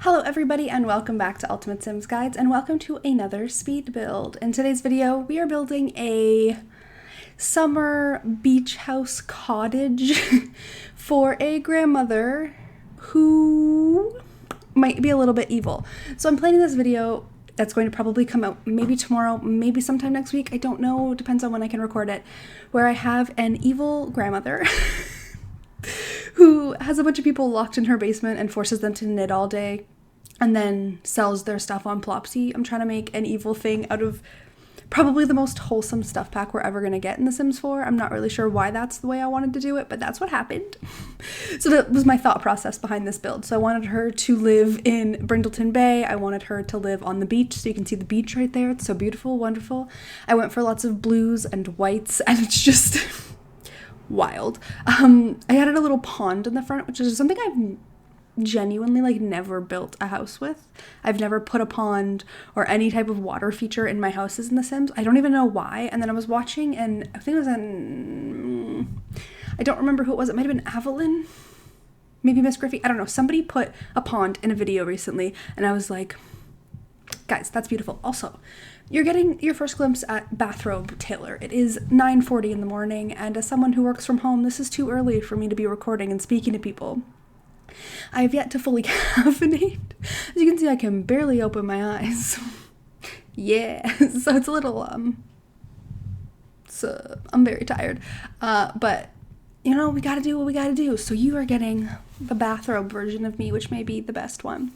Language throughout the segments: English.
Hello everybody and welcome back to Ultimate Sims Guides and welcome to another speed build. In today's video we are building a summer beach house cottage for a grandmother who might be a little bit evil. So I'm planning this video that's going to probably come out maybe tomorrow, maybe sometime next week, I don't know, depends on when I can record it, where I have an evil grandmother who has a bunch of people locked in her basement and forces them to knit all day and then sells their stuff on Plopsy. I'm trying to make an evil thing out of probably the most wholesome stuff pack we're ever going to get in The Sims 4. I'm not really sure why that's the way I wanted to do it, but that's what happened. So that was my thought process behind this build. So I wanted her to live in Brindleton Bay. I wanted her to live on the beach, so you can see the beach right there. It's so beautiful, wonderful. I went for lots of blues and whites, and it's just wild. I added a little pond in the front, which is something I've genuinely never built a house with. I've never put a pond or any type of water feature in my houses in The Sims. I don't even know why. And then I was watching, and I think it was I don't remember who it was. It might have been Avalyn, maybe Miss Griffey. I don't know. Somebody put a pond in a video recently, and I was like, guys, that's beautiful. Also, you're getting your first glimpse at Bathrobe Taylor. It is 9:40 in the morning, and as someone who works from home, this is too early for me to be recording and speaking to people. I have yet to fully caffeinate. As you can see, I can barely open my eyes. Yeah, so it's a little, so I'm very tired. But, you know, we gotta do what we gotta do. So you are getting the bathrobe version of me, which may be the best one.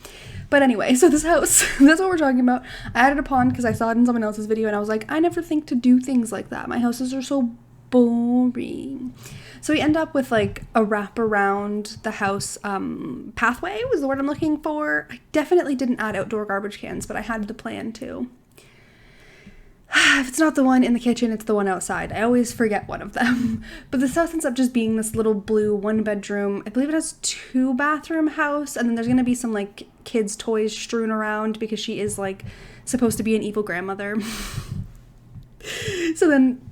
But anyway, so this house, that's what we're talking about. I added a pond because I saw it in someone else's video and I was like, I never think to do things like that. My houses are so boring. So we end up with like a wrap around the house pathway was the word I'm looking for. I definitely didn't add outdoor garbage cans, but I had to plan to. If it's not the one in the kitchen, it's the one outside. I always forget one of them. But this house ends up just being this little blue 1-bedroom. I believe it has 2-bathroom house, and then there's gonna be some like kids' toys strewn around because she is like supposed to be an evil grandmother. So then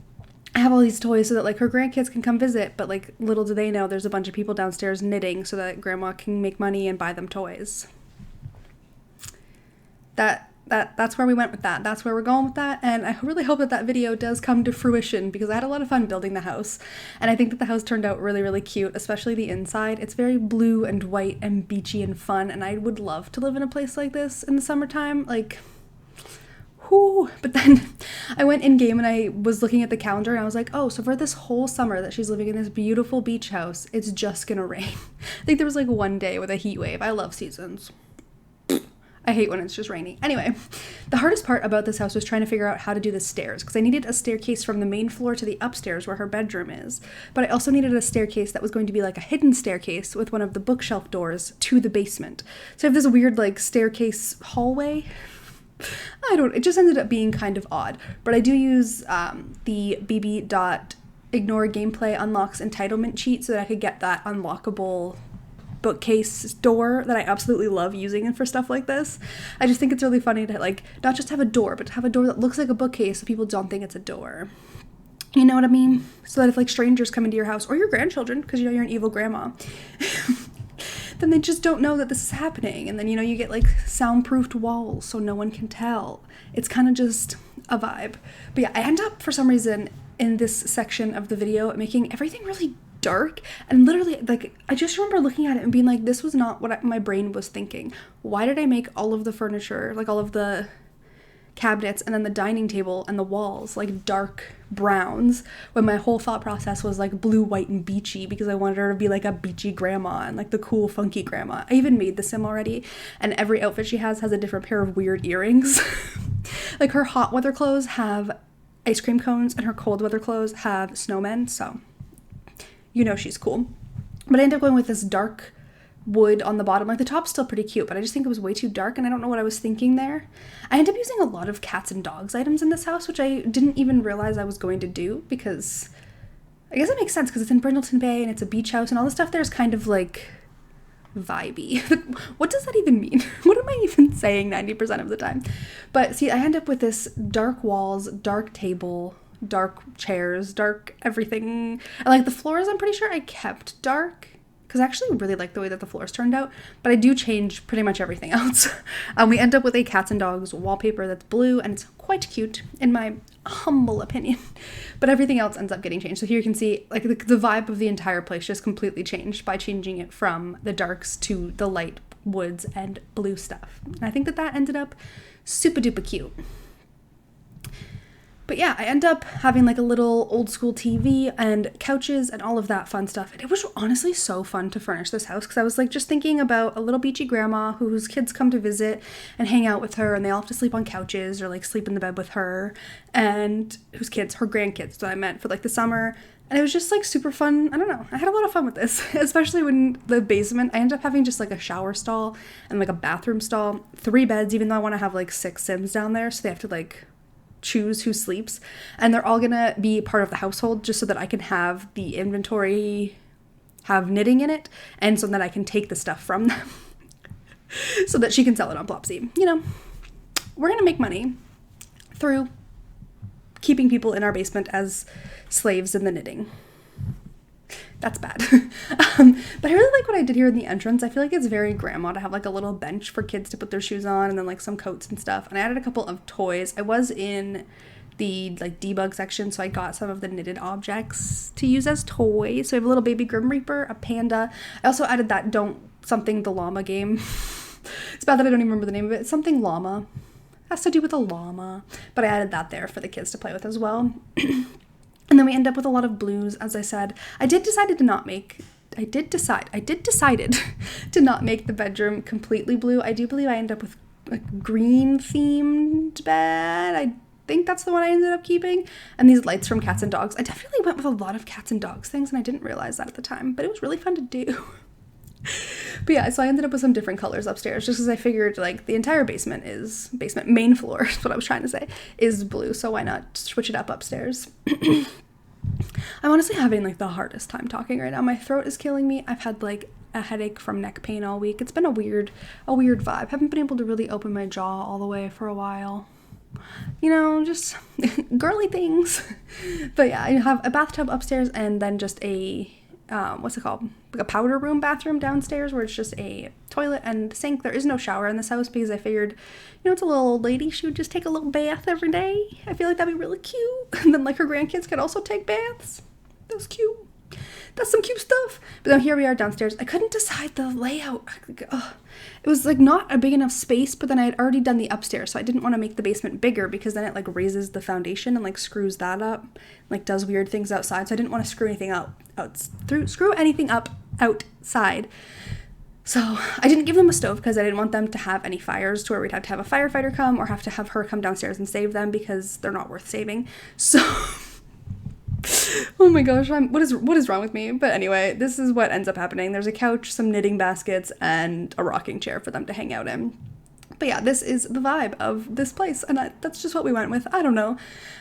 I have all these toys so that like her grandkids can come visit, but like little do they know there's a bunch of people downstairs knitting so that grandma can make money and buy them toys. That's where we went with that. That's where we're going with that, and I really hope that video does come to fruition because I had a lot of fun building the house, and I think that the house turned out really, really cute, especially the inside. It's very blue and white and beachy and fun, and I would love to live in a place like this in the summertime, like, whoo. But then I went in game and I was looking at the calendar and I was like, oh, so for this whole summer that she's living in this beautiful beach house, it's just gonna rain. I think there was like one day with a heat wave. I love seasons. I hate when it's just rainy. Anyway, the hardest part about this house was trying to figure out how to do the stairs because I needed a staircase from the main floor to the upstairs where her bedroom is. But I also needed a staircase that was going to be like a hidden staircase with one of the bookshelf doors to the basement. So I have this weird like staircase hallway. It just ended up being kind of odd. But I do use the bb.ignore gameplay unlocks entitlement cheat so that I could get that unlockable bookcase door that I absolutely love using for stuff like this. I just think it's really funny to like not just have a door, but to have a door that looks like a bookcase so people don't think it's a door. You know what I mean? So that if like strangers come into your house or your grandchildren, because you know you're an evil grandma, then they just don't know that this is happening. And then, you know, you get like soundproofed walls so no one can tell. It's kind of just a vibe. But yeah, I end up for some reason in this section of the video making everything really dark, and literally like I just remember looking at it and being like, this was not what my brain was thinking. Why did I make all of the furniture, like all of the cabinets and then the dining table and the walls like dark browns when my whole thought process was like blue, white, and beachy because I wanted her to be like a beachy grandma and like the cool funky grandma. I even made the sim already, and every outfit she has a different pair of weird earrings. Like her hot weather clothes have ice cream cones and her cold weather clothes have snowmen, so you know she's cool. But I ended up going with this dark wood on the bottom. Like the top's still pretty cute, but I just think it was way too dark and I don't know what I was thinking there. I ended up using a lot of cats and dogs items in this house, which I didn't even realize I was going to do because I guess it makes sense because it's in Brindleton Bay and it's a beach house and all the stuff there is kind of like vibey. What does that even mean? What am I even saying 90% of the time? But see, I end up with this dark walls, dark table, dark chairs, dark everything. And like the floors, I'm pretty sure I kept dark because I actually really like the way that the floors turned out, but I do change pretty much everything else. We end up with a cats and dogs wallpaper that's blue, and it's quite cute in my humble opinion, but everything else ends up getting changed. So here you can see like the vibe of the entire place just completely changed by changing it from the darks to the light woods and blue stuff. And I think that that ended up super duper cute. But yeah, I end up having like a little old school TV and couches and all of that fun stuff. And it was honestly so fun to furnish this house because I was like just thinking about a little beachy grandma whose kids come to visit and hang out with her, and they all have to sleep on couches or like sleep in the bed with her, and whose kids, her grandkids that I meant for like the summer. And it was just like super fun. I don't know. I had a lot of fun with this, especially when the basement, I ended up having just like a shower stall and like a bathroom stall, 3 beds, even though I want to have like 6 Sims down there. So they have to like choose who sleeps, and they're all gonna be part of the household just so that I can have the inventory have knitting in it, and so that I can take the stuff from them so that she can sell it on Plopsy. You know, we're gonna make money through keeping people in our basement as slaves in the knitting. That's bad. But I really like what I did here in the entrance. I feel like it's very grandma to have like a little bench for kids to put their shoes on, and then like some coats and stuff. And I added a couple of toys. I was in the like debug section, so I got some of the knitted objects to use as toys. So I have a little baby Grim Reaper, a panda. I also added that the llama game. It's bad that I don't even remember the name of it. It's something llama. It has to do with a llama. But I added that there for the kids to play with as well. And then we end up with a lot of blues, as I said. I did decide to not make the bedroom completely blue. I do believe I end up with a green themed bed. I think that's the one I ended up keeping. And these lights from Cats and Dogs. I definitely went with a lot of Cats and Dogs things, and I didn't realize that at the time, but it was really fun to do. But yeah, so I ended up with some different colors upstairs just because I figured like the entire main floor is what I was trying to say, is blue, so why not switch it up upstairs. I'm honestly having like the hardest time talking right now. My throat is killing me. I've had like a headache from neck pain all week. It's been a weird vibe. Haven't been able to really open my jaw all the way for a while. You know, just girly things. But yeah, I have a bathtub upstairs and then just a what's it called? Like a powder room bathroom downstairs where it's just a toilet and sink. There is no shower in this house because I figured, you know, it's a little old lady. She would just take a little bath every day. I feel like that'd be really cute. And then like her grandkids could also take baths. That's cute. That's some cute stuff. But then here we are downstairs. I couldn't decide the layout. It was like not a big enough space, but then I had already done the upstairs, so I didn't want to make the basement bigger because then it like raises the foundation and like screws that up, like does weird things outside. So I didn't want to screw anything up outside. So I didn't give them a stove because I didn't want them to have any fires to where we'd have to have a firefighter come or have to have her come downstairs and save them because they're not worth saving. So oh my gosh, what is wrong with me? But anyway, this is what ends up happening. There's a couch, some knitting baskets, and a rocking chair for them to hang out in. But yeah, this is the vibe of this place, and that's just what we went with. I don't know.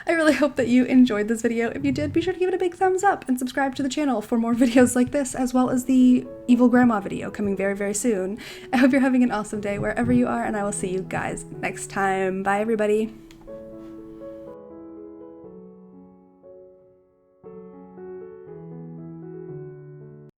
I really hope that you enjoyed this video. If you did, be sure to give it a big thumbs up and subscribe to the channel for more videos like this, as well as the evil grandma video coming very, very soon. I hope you're having an awesome day wherever you are, and I will see you guys next time. Bye, everybody.